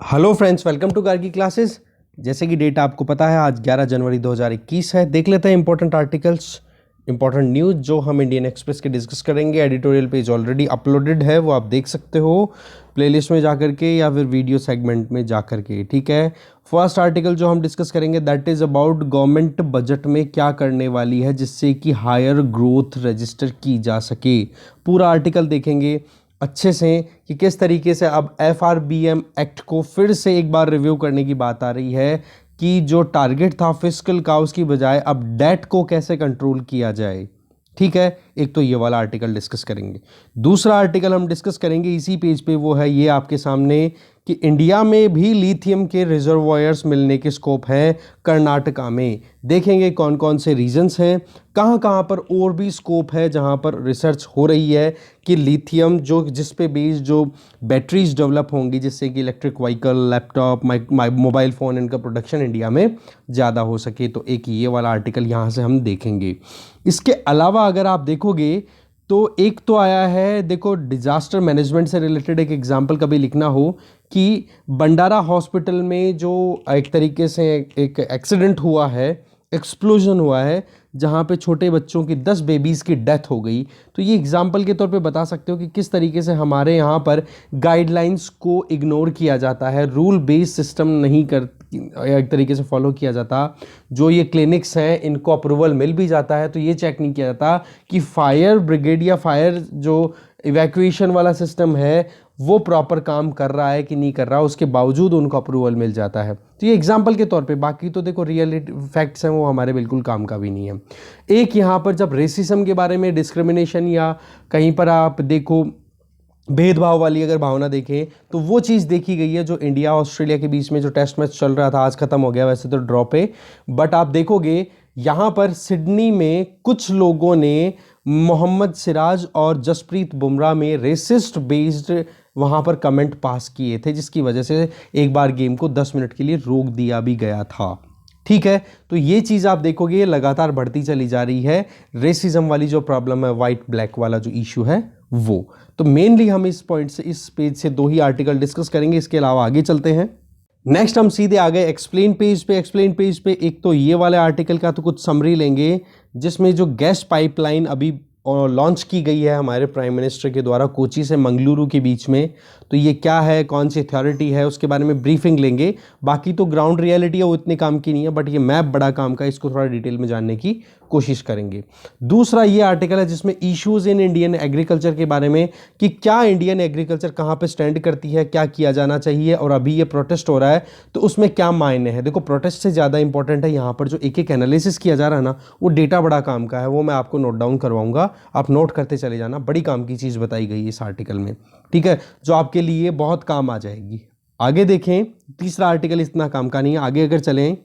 Hello friends, welcome to Gargi classes. जैसे कि date आपको पता है, आज 11 जनवरी 2021 है। देख लेते हैं इंपॉर्टेंट आर्टिकल्स, इंपॉर्टेंट न्यूज़ जो हम इंडियन एक्सप्रेस के डिस्कस करेंगे। एडिटोरियल पेज ऑलरेडी अपलोडेड है, वो आप देख सकते हो प्लेलिस्ट में जाकर के या फिर वीडियो सेगमेंट में जाकर के। ठीक है, फर्स्ट आर्टिकल जो हम डिस्कस करेंगे that is about government budget में क्या करने वाली है जिससे कि हायर ग्रोथ रजिस्टर की जा सके। पूरा आर्टिकल देखेंगे अच्छे से कि किस तरीके से अब FRBM एक्ट को फिर से एक बार रिव्यू करने की बात आ रही है कि जो टारगेट था फिस्कल का उसकी बजाय अब डेट को कैसे कंट्रोल किया जाए। ठीक है, एक तो ये वाला आर्टिकल डिस्कस करेंगे। दूसरा आर्टिकल हम डिस्कस करेंगे इसी पेज पे, वो है ये आपके सामने कि इंडिया में भी लिथियम के रिजर्वॉयर्स मिलने के स्कोप हैं कर्नाटका में। देखेंगे कौन कौन से रीजंस हैं, कहाँ कहाँ पर और भी स्कोप है जहाँ पर रिसर्च हो रही है कि लिथियम जो जिस पे बेस्ड जो बैटरीज डेवलप होंगी जिससे कि electric vehicle, laptop, mobile phone, इनका प्रोडक्शन इंडिया में ज़्यादा हो सके। तो एक ये वाला आर्टिकल यहाँ से हम देखेंगे। इसके अलावा अगर आप देखोगे तो एक तो आया है, देखो डिज़ास्टर मैनेजमेंट से रिलेटेड एक एग्जांपल कभी लिखना हो कि भंडारा हॉस्पिटल में जो एक तरीके से एक एक्सीडेंट हुआ है, एक्सप्लोजन हुआ है जहाँ पे छोटे बच्चों की 10 बेबीज़ की डेथ हो गई। तो ये एग्जांपल के तौर पे बता सकते हो कि किस तरीके से हमारे यहाँ पर गाइडलाइंस को इग्नोर किया जाता है, रूल बेस्ड सिस्टम नहीं कर एक तरीके से फॉलो किया जाता। जो ये क्लिनिक्स हैं इनको अप्रूवल मिल भी जाता है तो ये चेक नहीं किया जाता कि फायर ब्रिगेड या फायर जो इवैक्यूएशन वाला सिस्टम है वो प्रॉपर काम कर रहा है कि नहीं कर रहा, उसके बावजूद उनको अप्रूवल मिल जाता है। तो ये एग्जांपल के तौर पे, बाकी तो देखो रियलिटी फैक्ट्स हैं वो हमारे बिल्कुल काम का भी नहीं है। एक यहाँ पर जब रेसिज्म के बारे में, डिस्क्रिमिनेशन या कहीं पर आप देखो भेदभाव वाली अगर भावना देखें तो वो चीज़ देखी गई है जो इंडिया ऑस्ट्रेलिया के बीच में जो टेस्ट मैच चल रहा था, आज ख़त्म हो गया वैसे तो ड्रॉ पे, बट आप देखोगे यहाँ पर सिडनी में कुछ लोगों ने मोहम्मद सिराज और जसप्रीत बुमराह में रेसिस्ट बेस्ड वहाँ पर कमेंट पास किए थे जिसकी वजह से एक बार गेम को 10 मिनट के लिए रोक दिया भी गया था। ठीक है, तो ये चीज़ आप देखोगे ये लगातार बढ़ती चली जा रही है। रेसिज्म वाली जो प्रॉब्लम है, वाइट ब्लैक वाला जो इशू है वो, तो मेनली हम इस पॉइंट से, इस पेज से 2 ही आर्टिकल डिस्कस करेंगे। इसके अलावा आगे चलते हैं। नेक्स्ट हम सीधे आ गए एक्सप्लेन पेज पे। एक्सप्लेन पेज पे एक तो ये वाले आर्टिकल का तो कुछ समरी लेंगे जिसमें जो गैस पाइपलाइन अभी लॉन्च की गई है हमारे प्राइम मिनिस्टर के द्वारा कोची से मंगलुरु के बीच में, तो ये क्या है, कौन सी अथॉरिटी है, उसके बारे में ब्रीफिंग लेंगे। बाकी तो ग्राउंड रियलिटी है वो इतने काम की नहीं है, बट ये मैप बड़ा काम का है, इसको थोड़ा डिटेल में जानने की कोशिश करेंगे। दूसरा ये आर्टिकल है जिसमें इश्यूज इन इंडियन एग्रीकल्चर के बारे में कि क्या इंडियन एग्रीकल्चर कहाँ पे स्टैंड करती है, क्या किया जाना चाहिए, और अभी ये प्रोटेस्ट हो रहा है तो उसमें क्या मायने हैं। देखो प्रोटेस्ट से ज़्यादा इंपॉर्टेंट है यहाँ पर जो एक एक एनालिसिस किया जा रहा है ना, वो डेटा बड़ा काम का है, वो मैं आपको नोट डाउन करवाऊंगा, आप नोट करते चले जाना। बड़ी काम की चीज़ बताई गई है इस आर्टिकल में, ठीक है, जो आपके लिए बहुत काम आ जाएगी। आगे देखें, तीसरा आर्टिकल इतना काम का नहीं है। आगे अगर चलें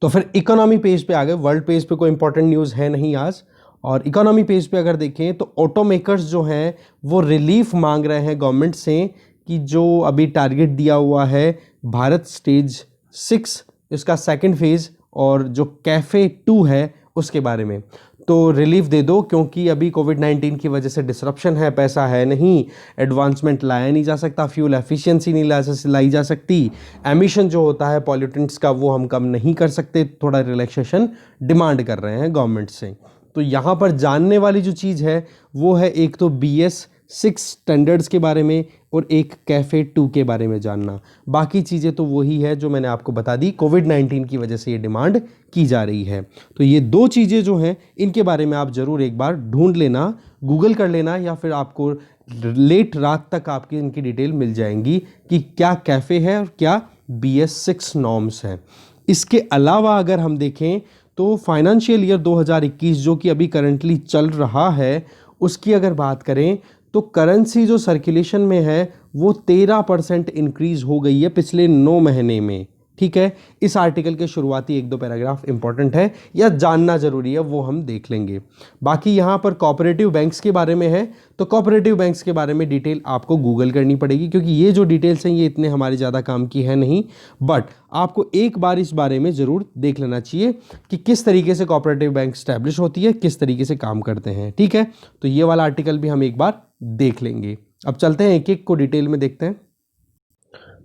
तो फिर इकोनॉमी पेज पे आ गए। वर्ल्ड पेज पे कोई इंपॉर्टेंट न्यूज़ है नहीं आज। और इकोनॉमी पेज पे अगर देखें तो ऑटोमेकर्स जो हैं वो रिलीफ मांग रहे हैं गवर्नमेंट से कि जो अभी टारगेट दिया हुआ है भारत स्टेज 6 इसका सेकंड फेज़ और जो कैफ़े 2 है उसके बारे में तो रिलीफ दे दो, क्योंकि अभी कोविड-19 की वजह से डिसरप्शन है, पैसा है नहीं, एडवांसमेंट लाया नहीं जा सकता, फ्यूल एफिशिएंसी नहीं लाई जा सकती, एमिशन जो होता है पॉल्यूटेंट्स का वो हम कम नहीं कर सकते, थोड़ा रिलैक्सेशन डिमांड कर रहे हैं गवर्नमेंट से। तो यहाँ पर जानने वाली जो चीज़ है वो है एक तो BS6 स्टैंडर्ड्स के बारे में और एक कैफ़े 2 के बारे में जानना। बाकी चीज़ें तो वही है जो मैंने आपको बता दी, कोविड-19 की वजह से ये डिमांड की जा रही है। तो ये 2 चीज़ें जो हैं इनके बारे में आप ज़रूर एक बार ढूंढ लेना, गूगल कर लेना, या फिर आपको लेट रात तक आपकी इनकी डिटेल मिल जाएंगी कि क्या कैफ़े है और क्या BS6 नॉर्म्स हैं। इसके अलावा अगर हम देखें तो फाइनेंशियल ईयर 2021 जो कि अभी करंटली चल रहा है उसकी अगर बात करें तो करेंसी जो सर्कुलेशन में है वो 13% इंक्रीज़ हो गई है पिछले 9 महीने में। ठीक है, इस आर्टिकल के शुरुआती 1-2 पैराग्राफ इंपॉर्टेंट है या जानना ज़रूरी है, वो हम देख लेंगे। बाकी यहाँ पर कोऑपरेटिव बैंक्स के बारे में है तो कोऑपरेटिव बैंक्स के बारे में डिटेल आपको गूगल करनी पड़ेगी, क्योंकि ये जो डिटेल्स हैं ये इतने हमारे ज़्यादा काम की है नहीं, बट आपको एक बार इस बारे में ज़रूर देख लेना चाहिए कि किस तरीके से कोऑपरेटिव बैंक स्टैब्लिश होती है, किस तरीके से काम करते हैं। ठीक है, तो ये वाला आर्टिकल भी हम एक बार देख लेंगे। अब चलते हैं एक एक को डिटेल में देखते हैं।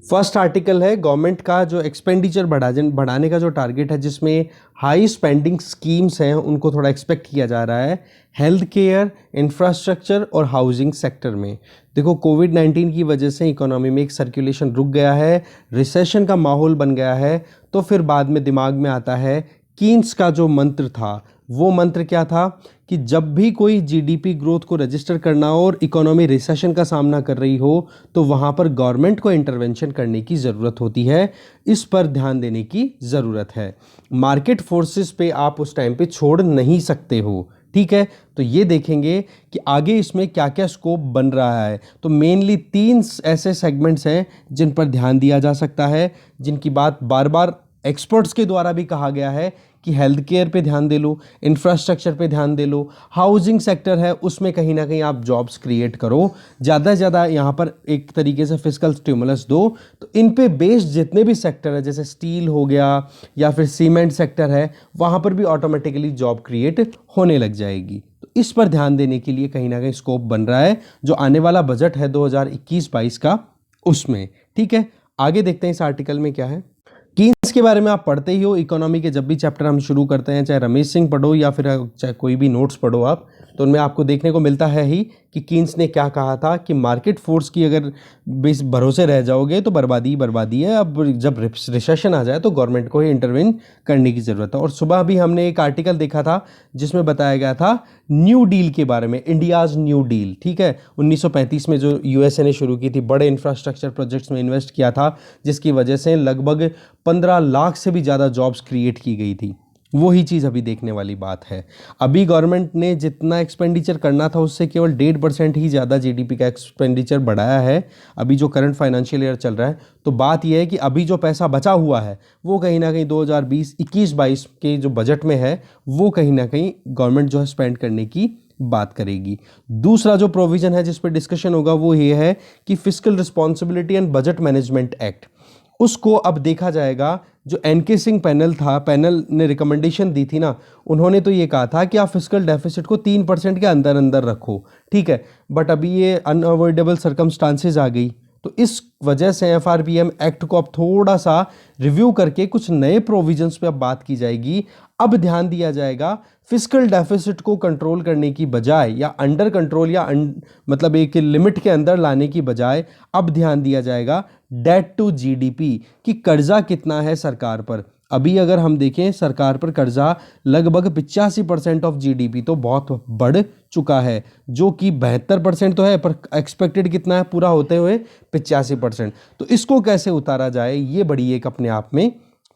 फर्स्ट आर्टिकल है गवर्नमेंट का जो एक्सपेंडिचर बढ़ाने का जो टारगेट है, जिसमें हाई स्पेंडिंग स्कीम्स हैं उनको थोड़ा एक्सपेक्ट किया जा रहा है हेल्थ केयर, इंफ्रास्ट्रक्चर और हाउसिंग सेक्टर में। देखो कोविड-19 की वजह से इकोनॉमी में एक सर्कुलेशन रुक गया है, रिसेशन का माहौल बन गया है, तो फिर बाद में दिमाग में आता है कीन्स का जो मंत्र था, वो मंत्र क्या था कि जब भी कोई जीडीपी ग्रोथ को रजिस्टर करना हो और इकोनॉमी रिसेशन का सामना कर रही हो तो वहाँ पर गवर्नमेंट को इंटरवेंशन करने की ज़रूरत होती है, इस पर ध्यान देने की ज़रूरत है। मार्केट फोर्सेस पे आप उस टाइम पे छोड़ नहीं सकते हो, ठीक है। तो ये देखेंगे कि आगे इसमें क्या क्या स्कोप बन रहा है। तो मेनली 3 ऐसे सेगमेंट्स हैं जिन पर ध्यान दिया जा सकता है, जिनकी बात बार बार एक्सपर्ट्स के द्वारा भी कहा गया है कि हेल्थ केयर पे ध्यान दे लो, इंफ्रास्ट्रक्चर पे ध्यान दे लो, हाउसिंग सेक्टर है उसमें कहीं ना कहीं आप जॉब्स क्रिएट करो, ज़्यादा से ज़्यादा यहाँ पर एक तरीके से फिस्कल स्टिमुलस दो। तो इन पे बेस्ड जितने भी सेक्टर है, जैसे स्टील हो गया या फिर सीमेंट सेक्टर है, वहाँ पर भी ऑटोमेटिकली जॉब क्रिएट होने लग जाएगी। तो इस पर ध्यान देने के लिए कहीं ना कहीं स्कोप बन रहा है जो आने वाला बजट है 2021-22 का, उसमें। ठीक है, आगे देखते हैं इस आर्टिकल में क्या है। कीन्स के बारे में आप पढ़ते ही हो, इकोनॉमी के जब भी चैप्टर हम शुरू करते हैं, चाहे रमेश सिंह पढ़ो या फिर चाहे कोई भी नोट्स पढ़ो आप, तो उनमें आपको देखने को मिलता है ही कि कीन्स ने क्या कहा था कि मार्केट फोर्स की अगर बेस भरोसे रह जाओगे तो बर्बादी ही बर्बादी है। अब जब रिसेशन आ जाए तो गवर्नमेंट को ही इंटरवेन करने की ज़रूरत है। और सुबह भी हमने एक आर्टिकल देखा था जिसमें बताया गया था न्यू डील के बारे में, इंडियाज़ न्यू डील। ठीक है, 1935 में जो यूएसए ने शुरू की थी, बड़े इंफ्रास्ट्रक्चर प्रोजेक्ट्स में इन्वेस्ट किया था, जिसकी वजह से लगभग 15 लाख से भी ज़्यादा जॉब्स क्रिएट की गई थी। वही चीज़ अभी देखने वाली बात है। अभी गवर्नमेंट ने जितना एक्सपेंडिचर करना था उससे केवल 1.5% ही ज़्यादा जीडीपी का एक्सपेंडिचर बढ़ाया है अभी जो करंट फाइनेंशियल ईयर चल रहा है। तो बात यह है कि अभी जो पैसा बचा हुआ है वो कहीं ना कहीं 2020-21-22 के जो बजट में है वो कहीं ना कहीं गवर्नमेंट जो है स्पेंड करने की बात करेगी। दूसरा जो प्रोविज़न है जिस पर डिस्कशन होगा वो ये है कि fiscal responsibility and budget management act, उसको अब देखा जाएगा। जो एनके सिंह पैनल ने रिकमेंडेशन दी थी ना, उन्होंने तो ये कहा था कि आप फिस्कल डेफिसिट को 3% के अंदर अंदर रखो, ठीक है। बट अभी ये अनअवॉइडेबल सर्कमस्टांसेस आ गई, तो इस वजह से एफआरबीएम एक्ट को अब थोड़ा सा रिव्यू करके कुछ नए प्रोविजंस पे अब बात की जाएगी। अब ध्यान दिया जाएगा फिस्कल डेफिसिट को कंट्रोल करने की बजाय या अंडर कंट्रोल या मतलब एक लिमिट के अंदर लाने की बजाय अब ध्यान दिया जाएगा डेट टू जीडीपी कि कर्जा कितना है सरकार पर। अभी अगर हम देखें सरकार पर कर्जा लगभग 85% ऑफ जीडीपी, तो बहुत बढ़ चुका है, जो कि 72% तो है पर एक्सपेक्टेड कितना है पूरा होते हुए 85%। तो इसको कैसे उतारा जाए ये बड़ी एक अपने आप में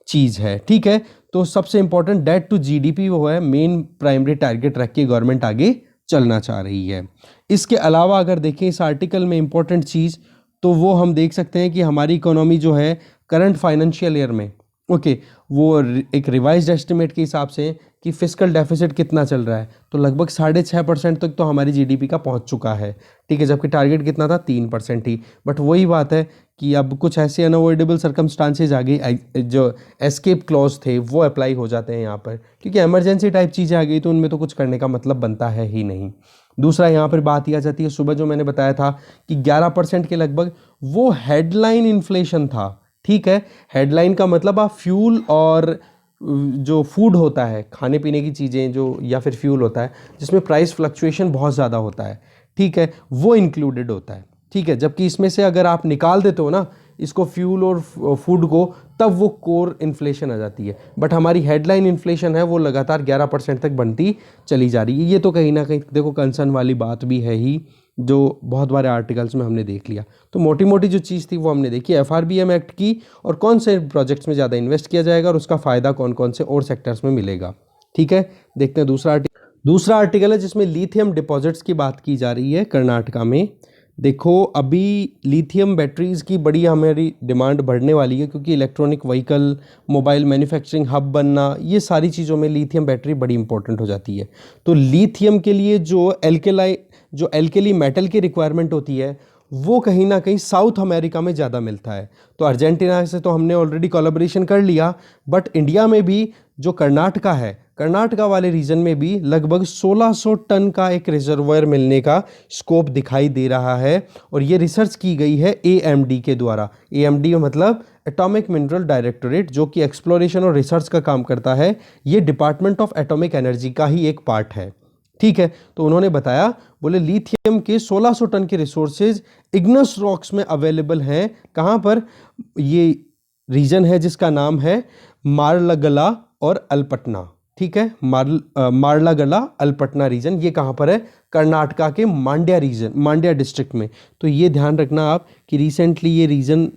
चीज़ है, ठीक है। तो सबसे इंपॉर्टेंट डेट टू जीडीपी वो है मेन प्राइमरी टारगेट रख के गवर्नमेंट आगे चलना चाह रही है। इसके अलावा अगर देखें इस आर्टिकल में इंपॉर्टेंट चीज़, तो वो हम देख सकते हैं कि हमारी इकोनॉमी जो है करंट फाइनेंशियल ईयर में, ओके, वो एक रिवाइज्ड एस्टिमेट के हिसाब से कि फिस्कल डेफिसिट कितना चल रहा है, तो लगभग 6.5% तक तो हमारी जीडीपी का पहुंच चुका है, ठीक है। जबकि टारगेट कितना था 3% ही। बट वही बात है कि अब कुछ ऐसे अनअवॉइडेबल सर्कमस्टांसेज आ गई, जो एस्केप क्लॉज थे वो अप्लाई हो जाते हैं यहाँ पर, क्योंकि इमरजेंसी टाइप चीज़ें आ गई तो उनमें तो कुछ करने का मतलब बनता है ही नहीं। दूसरा यहाँ पर बात आ जाती है, सुबह जो मैंने बताया था कि 11% के लगभग वो हेडलाइन इन्फ्लेशन था, ठीक है। हेडलाइन का मतलब आप फ्यूल और जो फूड होता है, खाने पीने की चीज़ें जो या फिर फ्यूल होता है जिसमें प्राइस फ्लक्चुएशन बहुत ज़्यादा होता है, ठीक है, वो इंक्लूडेड होता है, ठीक है। जबकि इसमें से अगर आप निकाल देते हो ना इसको, फ्यूल और फूड को, तब वो कोर इन्फ्लेशन आ जाती है। बट हमारी हेडलाइन इन्फ्लेशन है वो लगातार 11% तक बनती चली जा रही है। ये तो कहीं ना कहीं देखो कंसर्न वाली बात भी है ही, जो बहुत बारे आर्टिकल्स में हमने देख लिया। तो मोटी मोटी जो चीज़ थी वो हमने देखी एफआरबीएम एक्ट की, और कौन से प्रोजेक्ट्स में ज़्यादा इन्वेस्ट किया जाएगा और उसका फ़ायदा कौन कौन से और सेक्टर्स में मिलेगा, ठीक है। देखते हैं दूसरा आर्टिकल है जिसमें लिथियम डिपॉजिट्स की बात की जा रही है कर्नाटका में। देखो अभी लिथियम बैटरीज़ की बड़ी हमारी डिमांड बढ़ने वाली है, क्योंकि electronic vehicle, mobile manufacturing hub बनना, ये सारी चीज़ों में लिथियम बैटरी बड़ी इंपॉर्टेंट हो जाती है। तो लिथियम के लिए जो एल्केली मेटल की रिक्वायरमेंट होती है वो कहीं ना कहीं साउथ अमेरिका में ज़्यादा मिलता है। तो अर्जेंटीना से तो हमने ऑलरेडी कोलैबोरेशन कर लिया, बट इंडिया में भी जो कर्नाटका है, कर्नाटका वाले रीजन में भी लगभग 1600 टन का एक रिजर्वायर मिलने का स्कोप दिखाई दे रहा है और ये रिसर्च की गई है AMD के द्वारा। AMD मतलब एटॉमिक मिनरल डायरेक्टोरेट, जो कि एक्सप्लोरेशन और रिसर्च का काम करता है। ये डिपार्टमेंट ऑफ एटॉमिक एनर्जी का ही एक पार्ट है, ठीक है। तो उन्होंने बताया, बोले लिथियम के 1600 टन के रिसोर्सेज इग्नस रॉक्स में अवेलेबल हैं। कहाँ पर? ये रीजन है जिसका नाम है मारलागला और अल्पटना, ठीक है। मारलागला अल्पटना रीजन, ये कहाँ पर है? कर्नाटका के मांड्या रीजन, मांड्या डिस्ट्रिक्ट में। तो ये ध्यान रखना आप कि रिसेंटली ये रीजन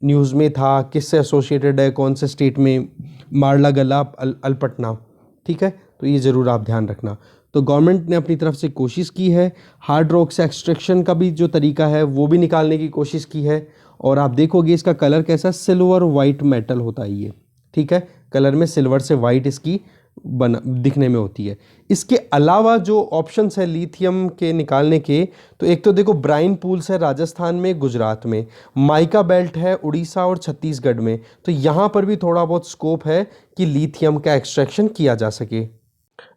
न्यूज़ में था, किससे एसोसिएटेड है, कौन से स्टेट में, मारलागला अल्पटना, ठीक है। तो ये ज़रूर आप ध्यान रखना। तो गवर्नमेंट ने अपनी तरफ से कोशिश की है, हार्ड रॉक से एक्सट्रैक्शन का भी जो तरीका है वो भी निकालने की कोशिश की है। और आप देखोगे इसका कलर कैसा, सिल्वर वाइट मेटल होता है ये, ठीक है। कलर में सिल्वर से वाइट इसकी दिखने में होती है। इसके अलावा जो ऑप्शंस है लिथियम के निकालने के, तो एक तो देखो ब्राइन पूल्स है राजस्थान में, गुजरात में, माइका बेल्ट है उड़ीसा और छत्तीसगढ़ में। तो यहाँ पर भी थोड़ा बहुत स्कोप है कि लिथियम का एक्सट्रैक्शन किया जा सके।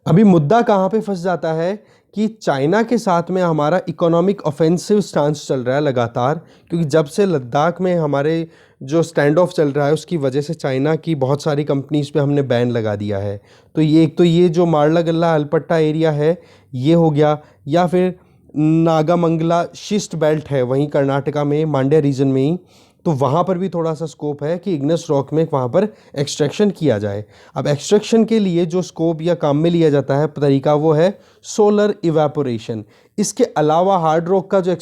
अभी मुद्दा कहाँ पे फंस जाता है कि चाइना के साथ में हमारा इकोनॉमिक ऑफेंसिव स्टांस चल रहा है लगातार, क्योंकि जब से लद्दाख में हमारे जो स्टैंड ऑफ चल रहा है उसकी वजह से चाइना की बहुत सारी कंपनीज पे हमने बैन लगा दिया है। तो ये एक तो ये जो मारलागला अल्पट्टा एरिया है ये हो गया, या फिर नागामंगला शिस्ट बेल्ट है वहीं कर्नाटका में मांड्या रीजन में ही, तो वहाँ पर भी थोड़ा सा स्कोप है कि इग्नस रॉक में वहाँ पर एक्सट्रैक्शन किया जाए। अब एक्सट्रैक्शन के लिए जो स्कोप या काम में लिया जाता है तरीका वो है सोलर इवेपोरेशन। इसके अलावा हार्ड रॉक का जो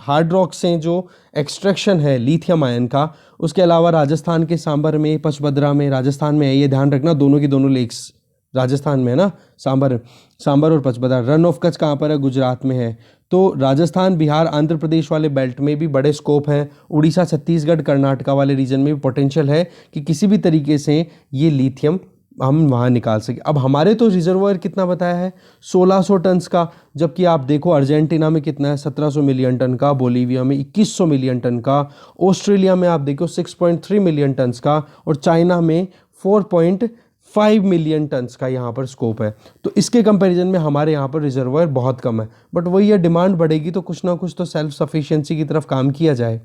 हार्ड रॉक से जो एक्सट्रैक्शन है लिथियम आयन का, उसके अलावा राजस्थान के सांबर में, पचपदरा में, राजस्थान में है, ये ध्यान रखना, दोनों की दोनों लेक्स राजस्थान में है ना, सांबर और पचपदरा। रन ऑफ कच्छ कहाँ पर है? गुजरात में है। तो राजस्थान, बिहार, आंध्र प्रदेश वाले बेल्ट में भी बड़े स्कोप हैं। उड़ीसा, छत्तीसगढ़, कर्नाटका वाले रीजन में भी पोटेंशियल है कि किसी भी तरीके से ये लिथियम हम वहाँ निकाल सकें। अब हमारे तो रिजर्वायर कितना बताया है? 1600 टन का, जबकि आप देखो अर्जेंटीना में कितना है? 1700 मिलियन टन का, बोलीविया में 2100 मिलियन टन का, ऑस्ट्रेलिया में आप देखो 6.3 मिलियन टन का, और चाइना में 4.5 मिलियन टन्स का यहाँ पर स्कोप है। तो इसके कंपैरिजन में हमारे यहाँ पर रिजर्वायर बहुत कम है। बट वही है, डिमांड बढ़ेगी तो कुछ ना कुछ तो सेल्फ सफिशिएंसी की तरफ काम किया जाए,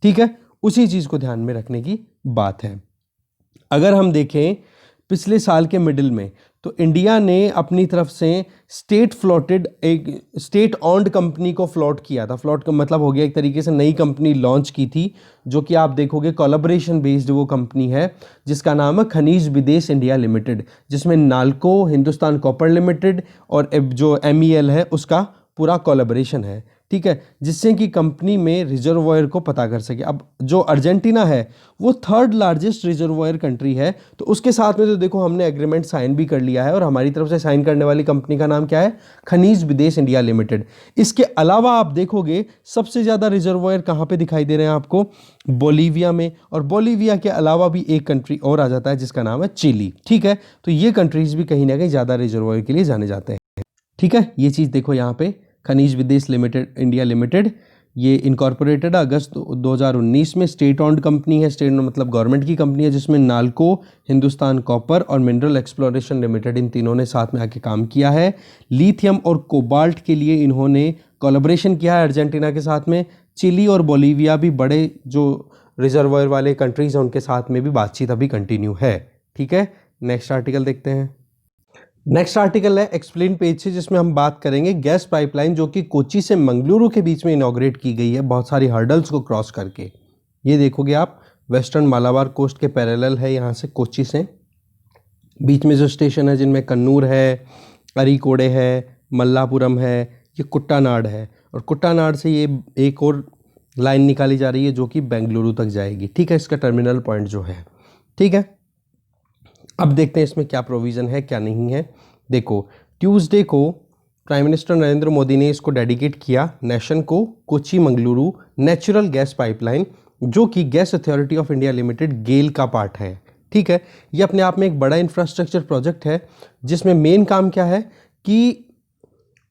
ठीक है। उसी चीज़ को ध्यान में रखने की बात है। अगर हम देखें पिछले साल के मिडिल में, तो इंडिया ने अपनी तरफ से स्टेट फ्लोटेड एक स्टेट ऑन्ड कंपनी को फ्लोट किया था। फ्लोट का मतलब हो गया एक तरीके से नई कंपनी लॉन्च की थी, जो कि आप देखोगे कोलैबोरेशन बेस्ड वो कंपनी है, जिसका नाम है खनिज विदेश इंडिया लिमिटेड, जिसमें नाल्को, हिंदुस्तान कॉपर लिमिटेड और जो MEL है उसका पूरा कोलैबोरेशन है, ठीक है, जिससे कि कंपनी में रिजर्वायर को पता कर सके। अब जो अर्जेंटीना है वो 3rd लार्जेस्ट रिजर्वायर कंट्री है, तो उसके साथ में तो देखो हमने एग्रीमेंट साइन भी कर लिया है, और हमारी तरफ से साइन करने वाली कंपनी का नाम क्या है? खनिज विदेश इंडिया लिमिटेड। इसके अलावा आप देखोगे सबसे ज़्यादा रिजर्वायर कहाँ पे दिखाई दे रहे हैं आपको? बोलीविया में, और बोलीविया के अलावा भी एक कंट्री और आ जाता है जिसका नाम है चिली, ठीक है। तो ये कंट्रीज भी कहीं ना कहीं ज़्यादा रिजर्वायर के लिए जाने जाते हैं, ठीक है। ये चीज़ देखो यहाँ पे, खनिज विदेश लिमिटेड इंडिया लिमिटेड, ये इनकॉर्पोरेटेड अगस्त 2019 में, स्टेट ऑन्ड कंपनी है, स्टेट मतलब गवर्नमेंट की कंपनी है, जिसमें नाल्को, हिंदुस्तान कॉपर और मिनरल एक्सप्लोरेशन लिमिटेड, इन तीनों ने साथ में आके काम किया है। लिथियम और कोबाल्ट के लिए इन्होंने कोलैबोरेशन किया है अर्जेंटीना के साथ में। चिली और बोलीविया भी बड़े जो रिजर्वायर वाले कंट्रीज हैं उनके साथ में भी बातचीत अभी कंटिन्यू है, ठीक है। नेक्स्ट आर्टिकल देखते हैं। नेक्स्ट आर्टिकल है एक्सप्लेन पेज से, जिसमें हम बात करेंगे गैस पाइपलाइन जो कि कोच्चि से मंगलुरु के बीच में इनॉग्रेट की गई है, बहुत सारी हर्डल्स को क्रॉस करके। ये देखोगे आप, वेस्टर्न मालाबार कोस्ट के पैरेलल है, यहाँ से कोच्चि से बीच में जो स्टेशन है, जिनमें कन्नूर है, अरीकोड़े है, मल्लापुरम है, ये कुट्टानाड है, और कुट्टानाड से ये एक और लाइन निकाली जा रही है जो कि बेंगलुरु तक जाएगी, ठीक है, इसका टर्मिनल पॉइंट जो है, ठीक है। अब देखते हैं इसमें क्या प्रोविज़न है क्या नहीं है। देखो, ट्यूसडे को प्राइम मिनिस्टर नरेंद्र मोदी ने इसको डेडिकेट किया नेशन को, Kochi Mangaluru natural gas pipeline, जो कि gas authority of India limited GAIL का पार्ट है, ठीक है। ये अपने आप में एक बड़ा इंफ्रास्ट्रक्चर प्रोजेक्ट है, जिसमें मेन काम क्या है कि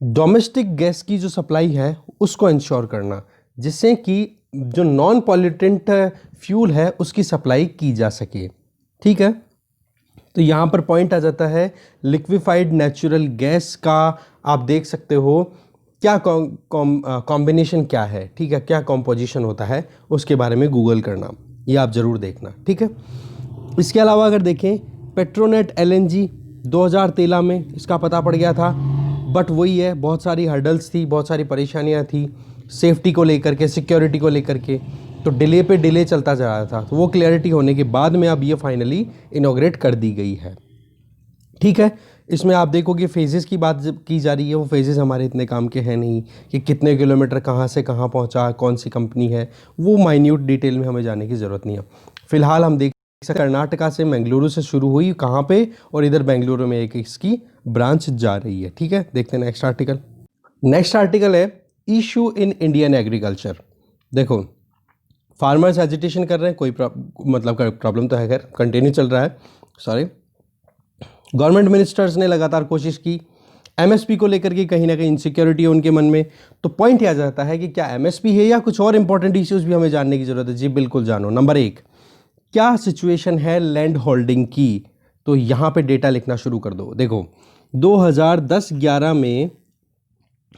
डोमेस्टिक गैस की जो सप्लाई है उसको इंश्योर करना, जिससे कि जो नॉन पॉल्यूटेंट फ्यूल है उसकी सप्लाई की जा सके, ठीक है। तो यहाँ पर पॉइंट आ जाता है लिक्विफाइड नेचुरल गैस का। आप देख सकते हो क्या कॉम्बिनेशन क्या है, ठीक है, क्या कॉम्पोजिशन होता है, उसके बारे में गूगल करना, ये आप ज़रूर देखना, ठीक है। इसके अलावा अगर देखें पेट्रोनेट एलएनजी 2013 में इसका पता पड़ गया था, बट वही है, बहुत सारी हर्डल्स थी, बहुत सारी परेशानियाँ थी सेफ्टी को लेकर के, सिक्योरिटी को लेकर के, तो डिले पे डिले चलता जा रहा था। तो वो क्लैरिटी होने के बाद में अब ये फाइनली इनॉग्रेट कर दी गई है, ठीक है। इसमें आप देखोगे फेजेस की बात जब की जा रही है, वो फेजेस हमारे इतने काम के हैं नहीं कि कितने किलोमीटर कहाँ से कहाँ पहुँचा, कौन सी कंपनी है, वो माइन्यूट डिटेल में हमें जाने की ज़रूरत नहीं है। फिलहाल हम देख सकते कर्नाटका से मंगलुरु से शुरू हुई कहाँ पे, और इधर बेंगलुरु में एक इसकी ब्रांच जा रही है, ठीक है। देखते हैं नेक्स्ट आर्टिकल। नेक्स्ट आर्टिकल है इशू इन इंडियन एग्रीकल्चर। देखो फार्मर्स एजिटेशन कर रहे हैं, कोई प्रॉब्लम तो है, खैर कंटिन्यू चल रहा है, सॉरी। गवर्नमेंट मिनिस्टर्स ने लगातार कोशिश की एमएसपी को लेकर के, कहीं ना कहीं इनसिक्योरिटी है उनके मन में। तो पॉइंट यह आ जाता है कि क्या एमएसपी है या कुछ और इंपॉर्टेंट इश्यूज भी हमें जानने की जरूरत है। जी बिल्कुल जानो। नंबर 1, क्या सिचुएशन है लैंड होल्डिंग की, तो यहाँ पे डेटा लिखना शुरू कर दो। देखो 2010-11 में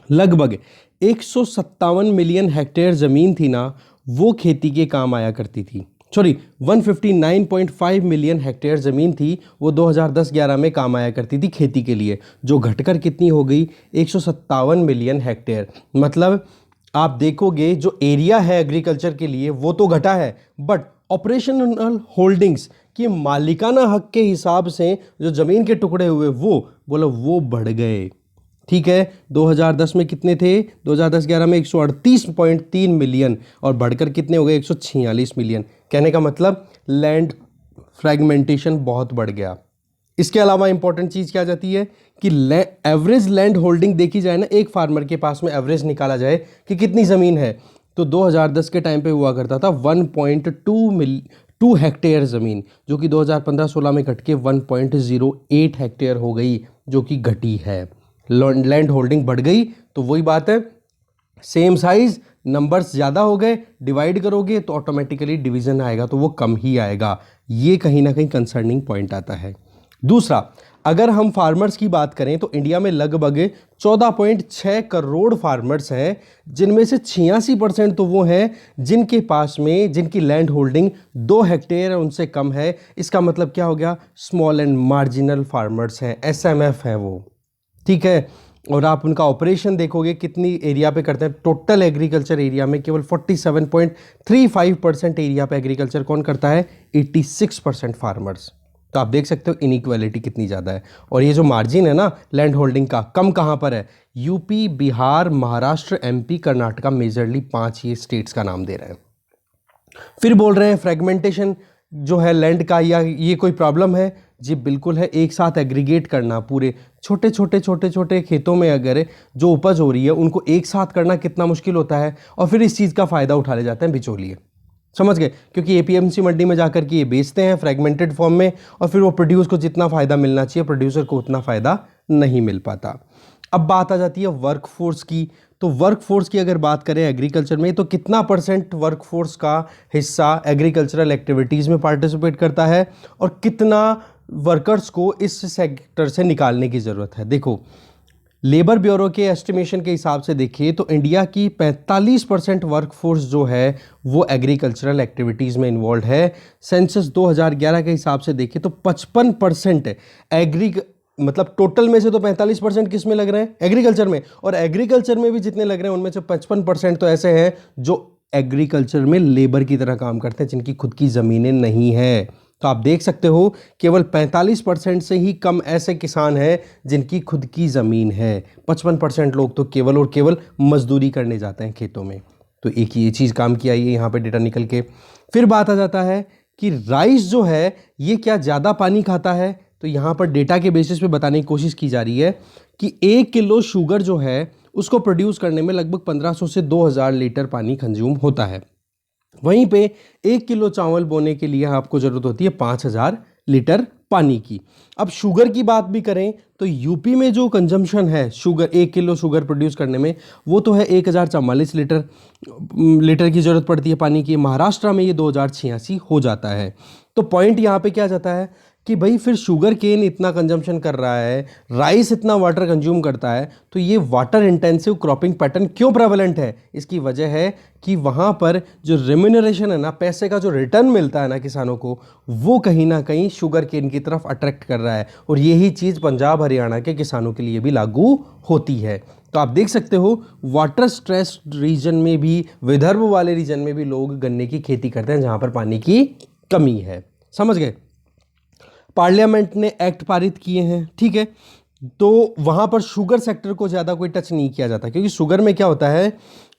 लगभग 157 मिलियन हेक्टेयर ज़मीन थी ना, वो खेती के काम आया करती थी। सॉरी 159.5 मिलियन हेक्टेयर ज़मीन थी, वो 2010-11 में काम आया करती थी खेती के लिए, जो घटकर कितनी हो गई 157 मिलियन हेक्टेयर। मतलब आप देखोगे जो एरिया है एग्रीकल्चर के लिए वो तो घटा है, बट ऑपरेशनल होल्डिंग्स की मालिकाना हक के हिसाब से जो ज़मीन के टुकड़े हुए वो बढ़ गए, ठीक है। 2010 में कितने थे, 2010-11 में 138.3 मिलियन, और बढ़कर कितने हो गए 146 मिलियन। कहने का मतलब लैंड फ्रैगमेंटेशन बहुत बढ़ गया। इसके अलावा इंपॉर्टेंट चीज़ क्या जाती है कि एवरेज लैंड होल्डिंग देखी जाए ना, एक फार्मर के पास में एवरेज निकाला जाए कि कितनी ज़मीन है, तो 2010 के टाइम पे हुआ करता था 1.2 हेक्टेयर ज़मीन, जो कि 2015-16 में घट के 1.08 हेक्टेयर हो गई, जो कि घटी है। लैंड होल्डिंग बढ़ गई, तो वही बात है, सेम साइज नंबर्स ज़्यादा हो गए, डिवाइड करोगे तो ऑटोमेटिकली डिवीजन आएगा, तो वो कम ही आएगा। ये कहीं ना कहीं कंसर्निंग पॉइंट आता है। दूसरा, अगर हम फार्मर्स की बात करें तो इंडिया में लगभग 14.6 करोड़ फार्मर्स हैं, जिनमें से 86% तो वो हैं जिनके पास में, जिनकी लैंड होल्डिंग 2 हेक्टेयर उनसे कम है। इसका मतलब क्या हो गया, स्मॉल एंड मार्जिनल फार्मर्स हैं, एसएमएफ हैं वो, ठीक है। और आप उनका ऑपरेशन देखोगे कितनी एरिया पे करते हैं, टोटल एग्रीकल्चर एरिया में केवल 47.35% एरिया पे एग्रीकल्चर कौन करता है, 86% फार्मर्स। तो आप देख सकते हो इनइक्वालिटी कितनी ज़्यादा है। और ये जो मार्जिन है ना लैंड होल्डिंग का, कम कहाँ पर है, UP, Bihar, Maharashtra, MP, Karnataka, majorly 5 ये स्टेट्स का नाम दे रहे हैं। फिर बोल रहे हैं फ्रेगमेंटेशन जो है लैंड का, या ये कोई प्रॉब्लम है, जी बिल्कुल है। एक साथ एग्रीगेट करना पूरे छोटे छोटे खेतों में अगर जो उपज हो रही है उनको एक साथ करना कितना मुश्किल होता है, और फिर इस चीज़ का फ़ायदा उठा ले जाते हैं बिचौलिए, समझ गए। क्योंकि एपीएमसी मंडी में जाकर के ये बेचते हैं फ्रेगमेंटेड फॉर्म में, और फिर वो प्रोड्यूस को जितना फ़ायदा मिलना चाहिए प्रोड्यूसर को उतना फ़ायदा नहीं मिल पाता। अब बात आ जाती है वर्कफोर्स की। तो वर्कफोर्स की अगर बात करें एग्रीकल्चर में, तो कितना % वर्कफोर्स का हिस्सा एग्रीकल्चरल एक्टिविटीज़ में पार्टिसिपेट करता है, और कितना वर्कर्स को इस सेक्टर से निकालने की ज़रूरत है। देखो लेबर ब्यूरो के एस्टिमेशन के हिसाब से देखिए तो इंडिया की 45% वर्कफोर्स जो है वो एग्रीकल्चरल एक्टिविटीज़ में इन्वॉल्व है। सेंसस 2011 के हिसाब से देखिए तो 55% मतलब टोटल में से तो 45% किस में लग रहे हैं, एग्रीकल्चर में, और एग्रीकल्चर में भी जितने लग रहे हैं उनमें से 55% तो ऐसे हैं जो एग्रीकल्चर में लेबर की तरह काम करते हैं, जिनकी खुद की ज़मीनें नहीं है। तो आप देख सकते हो केवल 45% से ही कम ऐसे किसान हैं जिनकी खुद की ज़मीन है। 55% लोग तो केवल और केवल मजदूरी करने जाते हैं खेतों में। तो एक ये चीज़ काम की आई है यहाँ पे डेटा निकल के। फिर बात आ जाता है कि राइस जो है ये क्या ज़्यादा पानी खाता है, तो यहाँ पर डेटा के बेसिस पे बताने की कोशिश की जा रही है कि 1 किलो शुगर जो है उसको प्रोड्यूस करने में लगभग 1500 से 2000 लीटर पानी कंज्यूम होता है। वहीं पे 1 किलो चावल बोने के लिए आपको ज़रूरत होती है 5000 लीटर पानी की। अब शुगर की बात भी करें तो यूपी में जो कंजम्पशन है शुगर, 1 किलो शुगर प्रोड्यूस करने में, वो तो है 1044 लीटर की ज़रूरत पड़ती है पानी की। महाराष्ट्र में ये 2086 हो जाता है। तो पॉइंट यहाँ पे क्या जाता है कि भाई फिर शुगर केन इतना कंजम्पशन कर रहा है, राइस इतना वाटर कंज्यूम करता है, तो ये वाटर इंटेंसिव क्रॉपिंग पैटर्न क्यों प्रेवलेंट है? इसकी वजह है कि वहाँ पर जो रेम्यूनरेशन है ना, पैसे का जो रिटर्न मिलता है ना किसानों को, वो कहीं ना कहीं शुगर केन की तरफ अट्रैक्ट कर रहा है। और यही चीज़ पंजाब हरियाणा के किसानों के लिए भी लागू होती है। तो आप देख सकते हो वाटर स्ट्रेस रीजन में भी, विदर्भ वाले रीजन में भी लोग गन्ने की खेती करते हैं जहाँ पर पानी की कमी है। समझ गए? पार्लियामेंट ने एक्ट पारित किए हैं, ठीक है, तो वहाँ पर शुगर सेक्टर को ज़्यादा कोई टच नहीं किया जाता, क्योंकि शुगर में क्या होता है,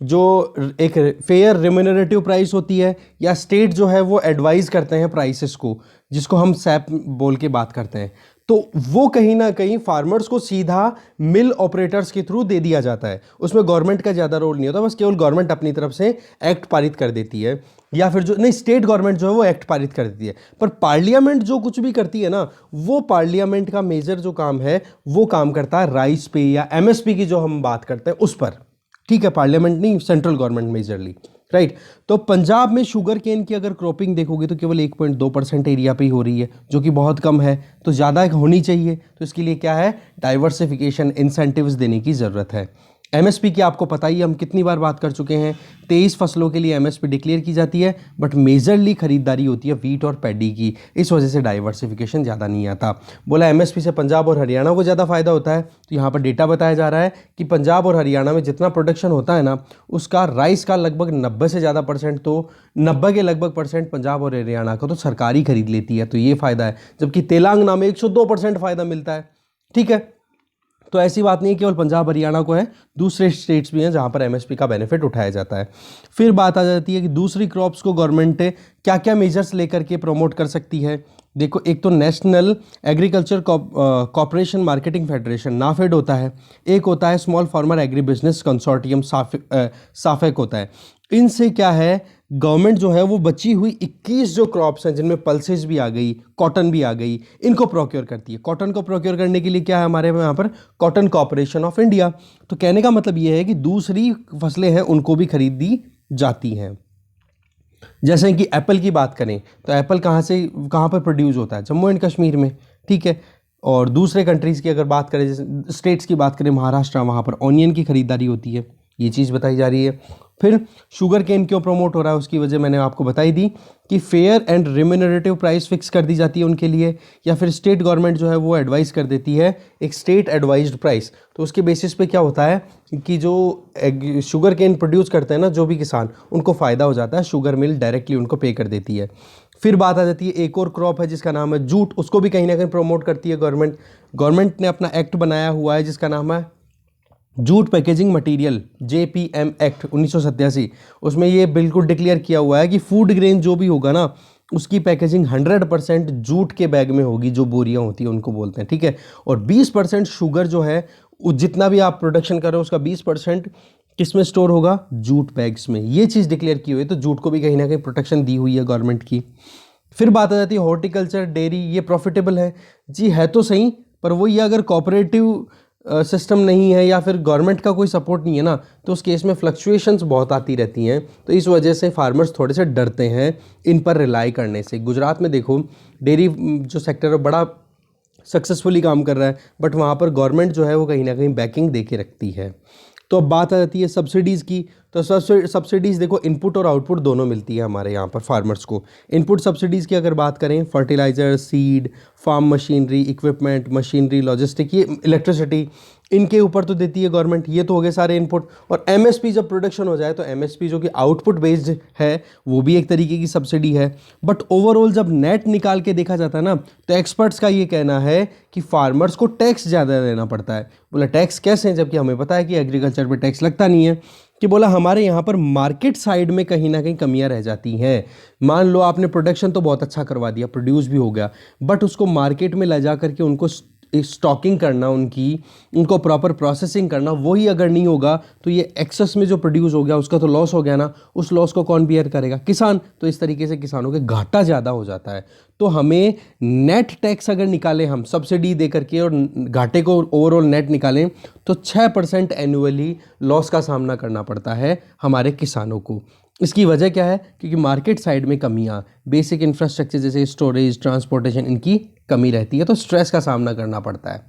जो एक फेयर रिम्यूनरेटिव प्राइस होती है, या स्टेट जो है वो एडवाइज करते हैं प्राइसेस को, जिसको हम सैप बोल के बात करते हैं, तो वो कहीं ना कहीं फार्मर्स को सीधा मिल ऑपरेटर्स के थ्रू दे दिया जाता है। उसमें गवर्नमेंट का ज़्यादा रोल नहीं होता, बस केवल गवर्नमेंट अपनी तरफ से एक्ट पारित कर देती है, या फिर जो नहीं, स्टेट गवर्नमेंट जो है वो एक्ट पारित कर देती है। पर पार्लियामेंट जो कुछ भी करती है ना, वो पार्लियामेंट का मेजर जो काम है वो काम करता है राइस पे या एमएसपी की जो हम बात करते हैं उस पर, ठीक है, पार्लियामेंट नहीं, सेंट्रल गवर्नमेंट मेजरली, राइट। तो पंजाब में शुगर केन की अगर क्रॉपिंग देखोगे तो केवल 1.2% एरिया पे ही हो रही है, जो कि बहुत कम है, तो ज़्यादा होनी चाहिए। तो इसके लिए क्या है, डाइवर्सिफिकेशन, इंसेंटिव्स देने की ज़रूरत है। एमएसपी की आपको पता ही है, हम कितनी बार बात कर चुके हैं, 23 फसलों के लिए एमएसपी डिक्लेयर की जाती है, बट मेजरली खरीदारी होती है वीट और पैडी की, इस वजह से डाइवर्सिफिकेशन ज़्यादा नहीं आता। बोला एमएसपी से पंजाब और हरियाणा को ज़्यादा फायदा होता है, तो यहाँ पर डेटा बताया जा रहा है कि पंजाब और हरियाणा में जितना प्रोडक्शन होता है ना, उसका राइस का लगभग 90 से ज़्यादा परसेंट, तो 90 के लगभग परसेंट पंजाब और हरियाणा का तो सरकारी खरीद लेती है, तो ये फ़ायदा है। जबकि तेलंगाना में 102% फ़ायदा मिलता है, ठीक है। तो ऐसी बात नहीं है केवल पंजाब हरियाणा को है, दूसरे स्टेट्स भी हैं जहाँ पर एमएसपी का बेनिफिट उठाया जाता है। फिर बात आ जाती है कि दूसरी क्रॉप्स को गवर्नमेंट क्या क्या मेजर्स लेकर के प्रमोट कर सकती है। देखो, एक तो national agriculture cooperation marketing federation NAFED होता है, एक होता है small farmer agri business consortium SFAC होता है। इनसे क्या है, गवर्नमेंट जो है वो बची हुई 21 जो क्रॉप्स हैं जिनमें पल्सेस भी आ गई, कॉटन भी आ गई, इनको प्रोक्योर करती है। कॉटन को प्रोक्योर करने के लिए क्या है हमारे यहाँ पर, कॉटन कॉर्पोरेशन ऑफ इंडिया। तो कहने का मतलब ये है कि दूसरी फसलें हैं उनको भी खरीदी जाती हैं। जैसे कि एप्पल की बात करें तो एप्पल कहाँ पर प्रोड्यूस होता है, जम्मू एंड कश्मीर में, ठीक है। और दूसरे कंट्रीज़ की अगर बात करें, जैसे स्टेट्स की बात करें, महाराष्ट्र, वहाँ पर ऑनियन की खरीदारी होती है, ये चीज़ बताई जा रही है। फिर शुगर केन क्यों प्रमोट हो रहा है, उसकी वजह मैंने आपको बताई दी कि fair and remunerative price fix कर दी जाती है उनके लिए, या फिर स्टेट गवर्नमेंट जो है वो एडवाइस कर देती है एक स्टेट एडवाइज्ड प्राइस। तो उसके बेसिस पे क्या होता है कि जो शुगर केन प्रोड्यूस करते हैं ना जो भी किसान, उनको फ़ायदा हो जाता है, शुगर मिल डायरेक्टली उनको पे कर देती है। फिर बात आ जाती है, एक और क्रॉप है जिसका नाम है जूट, उसको भी कहीं ना कहीं प्रमोट करती है गवर्नमेंट। गवर्नमेंट ने अपना एक्ट बनाया हुआ है जिसका नाम है jute packaging material, JPM act 1987। उसमें ये बिल्कुल डिक्लेयर किया हुआ है कि फूड ग्रेन जो भी होगा ना, उसकी पैकेजिंग 100% जूट के बैग में होगी, जो बोरियां होती है उनको बोलते हैं, ठीक है। और 20% शुगर जो है, जितना भी आप प्रोडक्शन कर रहे हो उसका 20% किस में स्टोर होगा, जूट बैग्स में। ये चीज़ डिक्लेयर की हुई है, तो जूट को भी कहीं ना कहीं प्रोटेक्शन दी हुई है गवर्नमेंट की। फिर बात आ जाती है हॉर्टिकल्चर, डेयरी, ये प्रॉफिटेबल है जी, है तो सही, पर वो ये अगर कोऑपरेटिव सिस्टम नहीं है या फिर गवर्नमेंट का कोई सपोर्ट नहीं है ना, तो उस केस में फ्लक्चुएशंस बहुत आती रहती हैं। तो इस वजह से फार्मर्स थोड़े से डरते हैं इन पर रिलाई करने से। गुजरात में देखो, डेयरी जो सेक्टर है बड़ा सक्सेसफुली काम कर रहा है, बट वहाँ पर गवर्नमेंट जो है वो कहीं ना कहीं बैकिंग दे के रखती है। तो अब बात आ जाती है सब्सिडीज़ की। तो सब्सिडीज़ देखो, इनपुट और आउटपुट दोनों मिलती है हमारे यहाँ पर फार्मर्स को। इनपुट सब्सिडीज़ की अगर बात करें, fertiliser, seed, farm machinery, equipment, machinery, logistic, ये इलेक्ट्रिसिटी, इनके ऊपर तो देती है गवर्नमेंट। ये तो हो गए सारे इनपुट। और एमएसपी जब प्रोडक्शन हो जाए तो एमएसपी जो कि आउटपुट बेस्ड है, वो भी एक तरीके की सब्सिडी है। बट ओवरऑल जब नेट निकाल के देखा जाता है ना, तो एक्सपर्ट्स का ये कहना है कि फार्मर्स को टैक्स ज़्यादा देना पड़ता है। बोला टैक्स कैसे, जबकि हमें पता है कि एग्रीकल्चर पे टैक्स लगता नहीं है। कि बोला हमारे यहाँ पर मार्केट साइड में कहीं ना कहीं कमियां रह जाती हैं। मान लो आपने प्रोडक्शन तो बहुत अच्छा करवा दिया, प्रोड्यूस भी हो गया, बट उसको मार्केट में ले जा करके उनको स्टॉकिंग करना, उनको प्रॉपर प्रोसेसिंग करना, वही अगर नहीं होगा तो ये एक्सेस में जो प्रोड्यूस हो गया उसका तो लॉस हो गया ना। उस लॉस को कौन बियर करेगा, किसान। तो इस तरीके से किसानों के घाटा ज़्यादा हो जाता है। तो हमें नेट टैक्स अगर निकालें हम सब्सिडी दे करके और घाटे को ओवरऑल नेट निकालें, तो 6% एनुअली लॉस का सामना करना पड़ता है हमारे किसानों को। इसकी वजह क्या है? क्योंकि मार्केट साइड में कमियां, बेसिक इंफ्रास्ट्रक्चर जैसे स्टोरेज, ट्रांसपोर्टेशन, इनकी कमी रहती है, तो स्ट्रेस का सामना करना पड़ता है।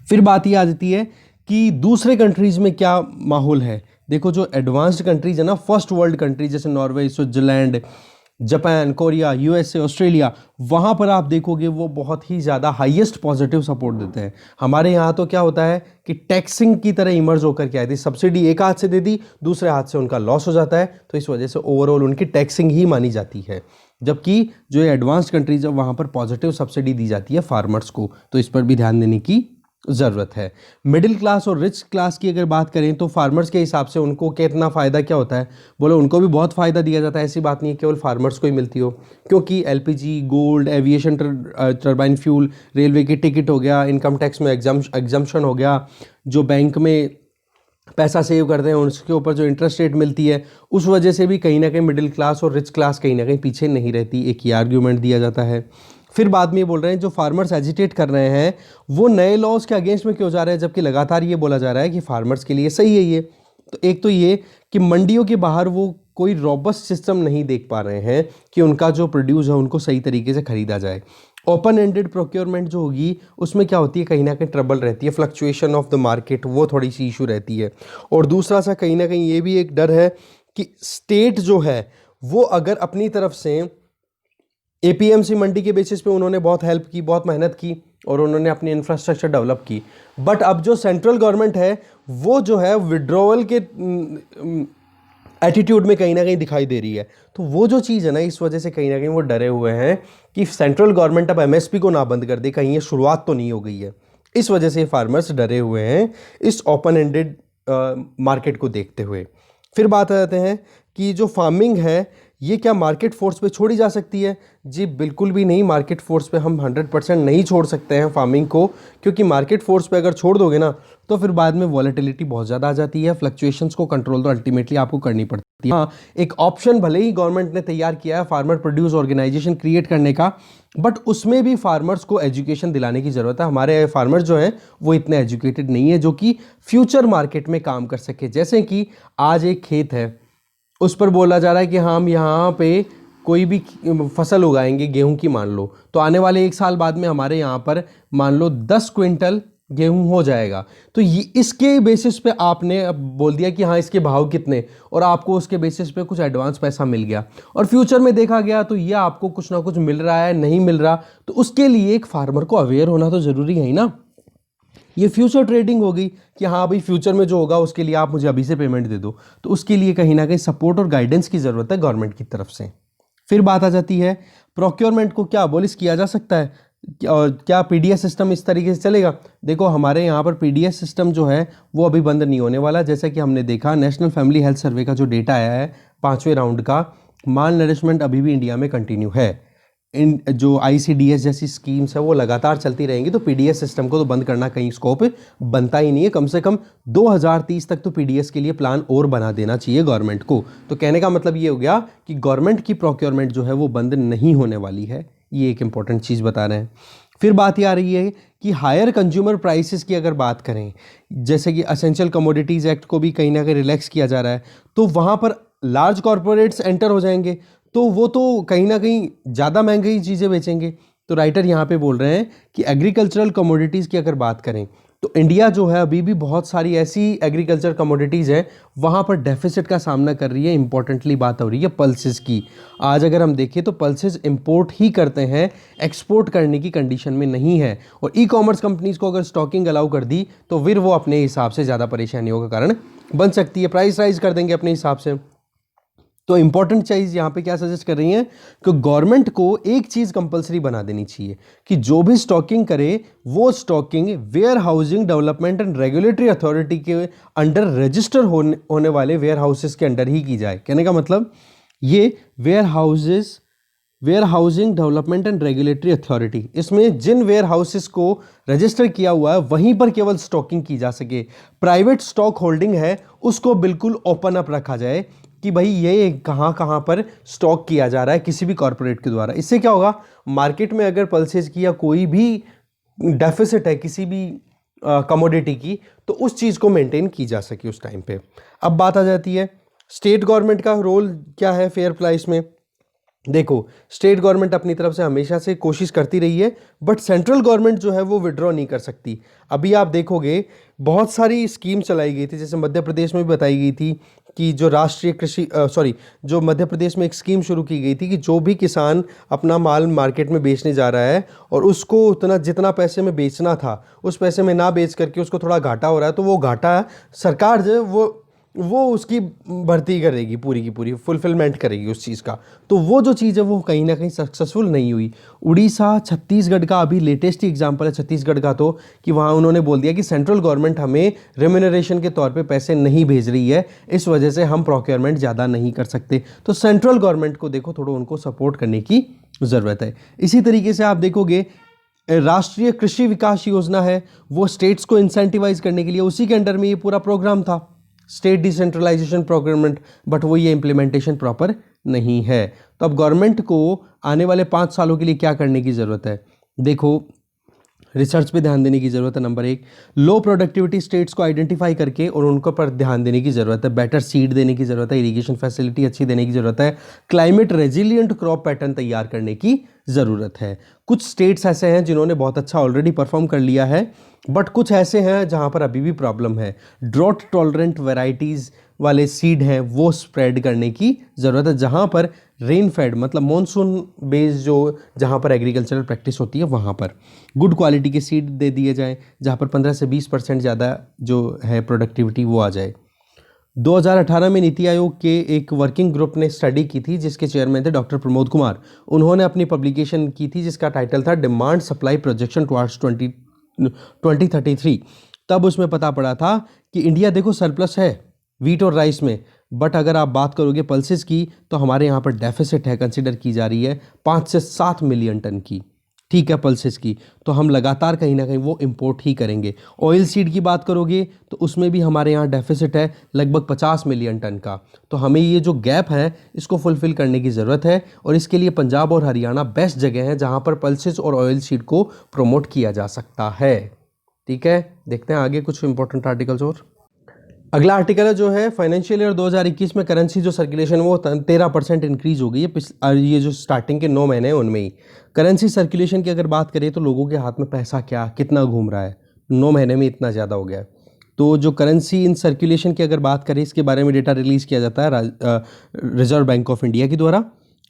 फिर बात ये आ जाती है कि दूसरे कंट्रीज़ में क्या माहौल है। देखो जो एडवांस्ड कंट्रीज़ है ना, फर्स्ट वर्ल्ड कंट्रीज जैसे Norway, Switzerland, Japan, Korea, USA, Australia, वहाँ पर आप देखोगे वो बहुत ही ज़्यादा हाईएस्ट पॉजिटिव सपोर्ट देते हैं। हमारे यहाँ तो क्या होता है कि टैक्सिंग की तरह इमर्ज होकर के आई थी, सब्सिडी एक हाथ से दे दी, दूसरे हाथ से उनका लॉस हो जाता है, तो इस वजह से ओवरऑल उनकी टैक्सिंग ही मानी जाती है। जबकि जो एडवांस्ड कंट्रीज है वहाँ पर पॉजिटिव सब्सिडी दी जाती है फार्मर्स को, तो इस पर भी ध्यान देने की ज़रूरत है। मिडिल क्लास और रिच क्लास की अगर बात करें तो फार्मर्स के हिसाब से उनको कितना फ़ायदा क्या होता है, बोलो उनको भी बहुत फ़ायदा दिया जाता है। ऐसी बात नहीं है केवल फार्मर्स को ही मिलती हो, क्योंकि LPG, gold, aviation turbine fuel, railway की टिकट हो गया, इनकम टैक्स में एग्जम्पशन हो गया, जो बैंक में पैसा सेव करते हैं उसके ऊपर जो इंटरेस्ट रेट मिलती है, उस वजह से भी कहीं ना कहीं मिडिल क्लास और रिच क्लास कहीं ना कहीं पीछे नहीं रहती, एक ये आर्ग्यूमेंट दिया जाता है। फिर बाद में ये बोल रहे हैं जो फार्मर्स एजिटेट कर रहे हैं वो नए लॉज के अगेंस्ट में क्यों जा रहे हैं, जबकि लगातार ये बोला जा रहा है कि फार्मर्स के लिए सही है ये। तो एक तो ये कि मंडियों के बाहर वो कोई रॉबस्ट सिस्टम नहीं देख पा रहे हैं कि उनका जो प्रोड्यूस है उनको सही तरीके से खरीदा जाए। ओपन एंडेड प्रोक्योरमेंट जो होगी उसमें क्या होती है, कहीं ना कहीं ट्रबल रहती है, फ्लक्चुएशन ऑफ द मार्केट वो थोड़ी सी इशू रहती है। और दूसरा सा कहीं ना कहीं ये भी एक डर है कि स्टेट जो है वो अगर अपनी तरफ से एपीएमसी मंडी के बेसिस पे उन्होंने बहुत हेल्प की, बहुत मेहनत की और उन्होंने अपनी इंफ्रास्ट्रक्चर डेवलप की, बट अब जो सेंट्रल गवर्नमेंट है वो जो है विड्रॉवल के एटीट्यूड में कहीं ना कहीं दिखाई दे रही है। तो वो जो चीज़ है ना, इस वजह से कहीं ना कहीं वो डरे हुए हैं कि सेंट्रल गवर्नमेंट अब एमएसपी को ना बंद कर दे, कहीं ये शुरुआत तो नहीं हो गई है। इस वजह से फार्मर्स डरे हुए हैं इस ओपन एंडेड मार्केट को देखते हुए। फिर बात आ जाते हैं कि जो फार्मिंग है ये क्या मार्केट फोर्स पे छोड़ी जा सकती है? जी बिल्कुल भी नहीं, मार्केट फोर्स पे हम 100% नहीं छोड़ सकते हैं फार्मिंग को, क्योंकि मार्केट फोर्स पे अगर छोड़ दोगे ना तो फिर बाद में वॉलेटिलिटी बहुत ज़्यादा आ जाती है, फ्लक्चुएशंस को कंट्रोल तो अल्टीमेटली आपको करनी पड़ती है। हाँ, एक ऑप्शन भले ही गवर्नमेंट ने तैयार किया है फार्मर प्रोड्यूस ऑर्गेनाइजेशन क्रिएट करने का, बट उसमें भी फार्मर्स को एजुकेशन दिलाने की ज़रूरत है। हमारे फार्मर्स जो हैं वो इतने एजुकेटेड नहीं है जो कि फ्यूचर मार्केट में काम कर सके। जैसे कि आज एक खेत है, उस पर बोला जा रहा है कि हम यहाँ पे कोई भी फसल उगाएंगे, गेहूं की मान लो, तो आने वाले 1 साल बाद में हमारे यहाँ पर मान लो 10 क्विंटल गेहूं हो जाएगा। तो ये इसके बेसिस पे आपने अब बोल दिया कि हाँ इसके भाव कितने, और आपको उसके बेसिस पे कुछ एडवांस पैसा मिल गया, और फ्यूचर में देखा गया तो ये आपको कुछ ना कुछ मिल रहा है, नहीं मिल रहा, तो उसके लिए एक फार्मर को अवेयर होना तो ज़रूरी है ही ना। ये फ्यूचर ट्रेडिंग हो गई कि हाँ भाई फ्यूचर में जो होगा उसके लिए आप मुझे अभी से पेमेंट दे दो, तो उसके लिए कहीं ना कहीं सपोर्ट और गाइडेंस की ज़रूरत है गवर्नमेंट की तरफ से। फिर बात आ जाती है प्रोक्योरमेंट को क्या अबॉलिश किया जा सकता है, और क्या पीडीएस सिस्टम इस तरीके से चलेगा? देखो हमारे यहाँ पर पीडीएस सिस्टम जो है वो अभी बंद नहीं होने वाला। जैसा कि हमने देखा नेशनल फैमिली हेल्थ सर्वे का जो डेटा आया है 5वें राउंड का, माल नरिशमेंट अभी भी इंडिया में कंटिन्यू है। इन जो आईसीडीएस जैसी स्कीम्स है वो लगातार चलती रहेंगी, तो पीडीएस सिस्टम को तो बंद करना कहीं स्कोप बनता ही नहीं है। कम से कम 2030 तक तो पीडीएस के लिए प्लान और बना देना चाहिए गवर्नमेंट को। तो कहने का मतलब ये हो गया कि गवर्नमेंट की प्रोक्योरमेंट जो है वो बंद नहीं होने वाली है, ये एक इंपॉर्टेंट चीज़ बता रहे हैं। फिर बात ये आ रही है कि हायर कंज्यूमर प्राइसेस की अगर बात करें, जैसे कि असेंशियल कमोडिटीज़ एक्ट को भी कहीं ना कहीं रिलैक्स किया जा रहा है, तो वहाँ पर लार्ज कॉरपोरेट्स एंटर हो जाएंगे, तो वो तो कहीं ना कहीं ज़्यादा महंगी चीज़ें बेचेंगे। तो राइटर यहाँ पे बोल रहे हैं कि एग्रीकल्चरल कमोडिटीज़ की अगर बात करें तो इंडिया जो है अभी भी बहुत सारी ऐसी एग्रीकल्चर कमोडिटीज़ है वहाँ पर डेफिसिट का सामना कर रही है। इंपॉर्टेंटली बात हो रही है पल्सेस की। आज अगर हम देखें तो पल्सेस इंपोर्ट ही करते हैं, एक्सपोर्ट करने की कंडीशन में नहीं है, और ई कॉमर्स कंपनीज़ को अगर स्टॉकिंग अलाउ कर दी तो फिर वो अपने हिसाब से ज़्यादा परेशानियों का कारण बन सकती है, प्राइस राइज कर देंगे अपने हिसाब से। तो इंपॉर्टेंट चीज़ यहाँ पे क्या सजेस्ट कर रही हैं कि गवर्नमेंट को एक चीज़ कंपलसरी बना देनी चाहिए कि जो भी स्टॉकिंग करे वो stocking warehousing development and regulatory authority के अंडर रजिस्टर होने वाले वेयर हाउसेस के अंडर ही की जाए। कहने का मतलब ये warehousing development and regulatory authority, इसमें जिन वेयर हाउसेस को रजिस्टर किया हुआ है वहीं पर केवल स्टॉकिंग की जा सके। प्राइवेट स्टॉक होल्डिंग है उसको बिल्कुल ओपन अप रखा जाए कि भाई ये कहाँ कहाँ पर स्टॉक किया जा रहा है किसी भी कॉरपोरेट के द्वारा। इससे क्या होगा, मार्केट में अगर पल्सेज की या कोई भी डेफिसिट है किसी भी कमोडिटी की, तो उस चीज़ को मेंटेन की जा सके उस टाइम पे। अब बात आ जाती है स्टेट गवर्नमेंट का रोल क्या है फेयर प्राइस में? देखो, स्टेट गवर्नमेंट अपनी तरफ से हमेशा से कोशिश करती रही है, बट सेंट्रल गवर्नमेंट जो है वो विड्रॉ नहीं कर सकती। अभी आप देखोगे बहुत सारी स्कीम चलाई गई थी, जैसे मध्य प्रदेश में भी बताई गई थी कि जो राष्ट्रीय कृषि जो मध्य प्रदेश में एक स्कीम शुरू की गई थी कि जो भी किसान अपना माल मार्केट में बेचने जा रहा है और उसको उतना जितना पैसे में बेचना था उस पैसे में ना बेच करके उसको थोड़ा घाटा हो रहा है, तो वो घाटा सरकार जो है वो उसकी भर्ती करेगी, पूरी की पूरी फुलफिलमेंट करेगी उस चीज़ का। तो वो जो चीज़ है वो कहीं ना कहीं सक्सेसफुल नहीं हुई। उड़ीसा, छत्तीसगढ़ का अभी लेटेस्ट ही एग्जांपल है छत्तीसगढ़ का, तो कि वहाँ उन्होंने बोल दिया कि सेंट्रल गवर्नमेंट हमें रेम्यूनरेशन के तौर पे पैसे नहीं भेज रही है, इस वजह से हम प्रोक्योरमेंट ज़्यादा नहीं कर सकते। तो सेंट्रल गवर्नमेंट को देखो थोड़ा उनको सपोर्ट करने की ज़रूरत है। इसी तरीके से आप देखोगे राष्ट्रीय कृषि विकास योजना है, वो स्टेट्स को इंसेंटिवाइज करने के लिए उसी के अंडर में ये पूरा प्रोग्राम था, स्टेट डिसेंट्रलाइजेशन प्रोक्योरमेंट, बट वो ये इम्प्लीमेंटेशन प्रॉपर नहीं है। तो अब गवर्नमेंट को आने वाले 5 सालों के लिए क्या करने की ज़रूरत है? देखो, रिसर्च पे ध्यान देने की ज़रूरत है। नंबर 1, लो प्रोडक्टिविटी स्टेट्स को आइडेंटिफाई करके और उनको पर ध्यान देने की ज़रूरत है। बेटर सीड देने की ज़रूरत है, इरिगेशन फैसिलिटी अच्छी देने की ज़रूरत है, क्लाइमेट रेजिलियंट क्रॉप पैटर्न तैयार करने की ज़रूरत है। कुछ स्टेट्स ऐसे हैं जिन्होंने बहुत अच्छा ऑलरेडी परफॉर्म कर लिया है, बट कुछ ऐसे हैं जहाँ पर अभी भी प्रॉब्लम है। ड्रॉट टॉलरेंट वेराइटीज़ वाले सीड हैं वो स्प्रेड करने की ज़रूरत है, जहाँ पर रेन फेड मतलब मॉनसून बेस्ड जो जहाँ पर एग्रीकल्चरल प्रैक्टिस होती है वहाँ पर गुड क्वालिटी के सीड दे दिए जाएँ, जहाँ पर 15 से 20% ज़्यादा जो है प्रोडक्टिविटी वो आ जाए। 2018 में नीति आयोग के एक वर्किंग ग्रुप ने स्टडी की थी जिसके चेयरमैन थे डॉक्टर प्रमोद कुमार। उन्होंने अपनी पब्लिकेशन की थी जिसका टाइटल था डिमांड सप्लाई प्रोजेक्शन टुवर्ड्स 2033। तब उसमें पता पड़ा था कि इंडिया देखो सरप्लस है वीट और राइस में, बट अगर आप बात करोगे पल्सेस की तो हमारे यहाँ पर डेफिसिट है, कंसिडर की जा रही है 5 से 7 मिलियन टन की, ठीक है, पल्सेस की। तो हम लगातार कहीं ना कहीं वो इंपोर्ट ही करेंगे। ऑयल सीड की बात करोगे तो उसमें भी हमारे यहाँ डेफिसिट है लगभग 50 मिलियन टन का। तो हमें ये जो गैप है इसको फुलफिल करने की ज़रूरत है, और इसके लिए पंजाब और हरियाणा बेस्ट जगह है जहाँ पर पल्सेस और ऑयल सीड को प्रमोट किया जा सकता है। ठीक है, देखते हैं आगे कुछ इंपॉर्टेंट आर्टिकल्स और। अगला आर्टिकल है जो है फाइनेंशियल ईयर 2021 में करेंसी जो सर्कुलेशन वो 13% इंक्रीज हो गई है। ये जो स्टार्टिंग के 9 महीने हैं उनमें ही करेंसी सर्कुलेशन की अगर बात करें तो लोगों के हाथ में पैसा कितना घूम रहा है, 9 महीने में इतना ज़्यादा हो गया है। तो जो करेंसी इन सर्कुलेशन की अगर बात करें इसके बारे में डेटा रिलीज़ किया जाता है रिजर्व बैंक ऑफ इंडिया के द्वारा,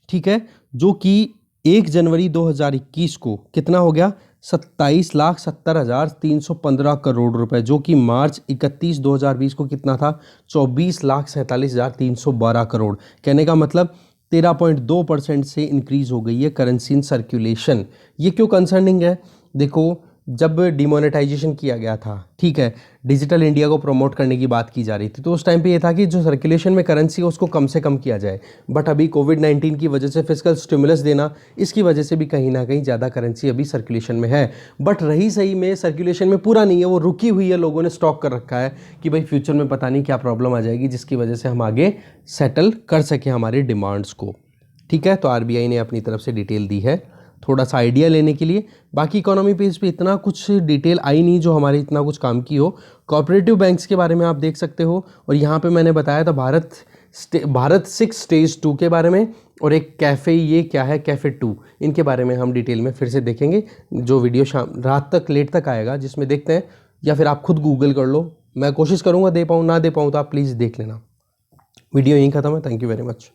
ठीक है, जो कि 1 जनवरी 2021 को कितना हो गया 27,70,315 करोड़ रुपए, जो कि मार्च 31 2020 को कितना था 24,47,312 करोड़। कहने का मतलब 13.2% से इंक्रीज हो गई है करेंसी इन सर्कुलेशन। ये क्यों कंसर्निंग है? देखो, जब डिमोनेटाइजेशन किया गया था, ठीक है, डिजिटल इंडिया को प्रमोट करने की बात की जा रही थी, तो उस टाइम पे ये था कि जो सर्कुलेशन में करेंसी है उसको कम से कम किया जाए। बट अभी कोविड-19 की वजह से फिस्कल स्टिमुलस देना, इसकी वजह से भी कहीं ना कहीं ज़्यादा करेंसी अभी सर्कुलेशन में है। बट रही सही में सर्कुलेशन में पूरा नहीं है, वो रुकी हुई है, लोगों ने स्टॉक कर रखा है कि भाई फ्यूचर में पता नहीं क्या प्रॉब्लम आ जाएगी जिसकी वजह से हम आगे सेटल कर सकें हमारे डिमांड्स को। ठीक है, तो आरबीआई ने अपनी तरफ से डिटेल दी है थोड़ा सा आइडिया लेने के लिए। बाकी इकोनॉमी पेज पे इतना कुछ डिटेल आई नहीं जो हमारे इतना कुछ काम की हो। कोऑपरेटिव बैंक्स के बारे में आप देख सकते हो, और यहाँ पे मैंने बताया था भारत 6 स्टेज 2 के बारे में, और एक कैफ़े, ये क्या है कैफ़े 2, इनके बारे में हम डिटेल में फिर से देखेंगे। जो वीडियो रात तक लेट तक आएगा जिसमें देखते हैं, या फिर आप खुद गूगल कर लो, मैं कोशिश करूँगा दे पाऊँ, ना दे पाऊँ तो आप प्लीज़ देख लेना। वीडियो यहीं ख़त्म है। Thank you very much.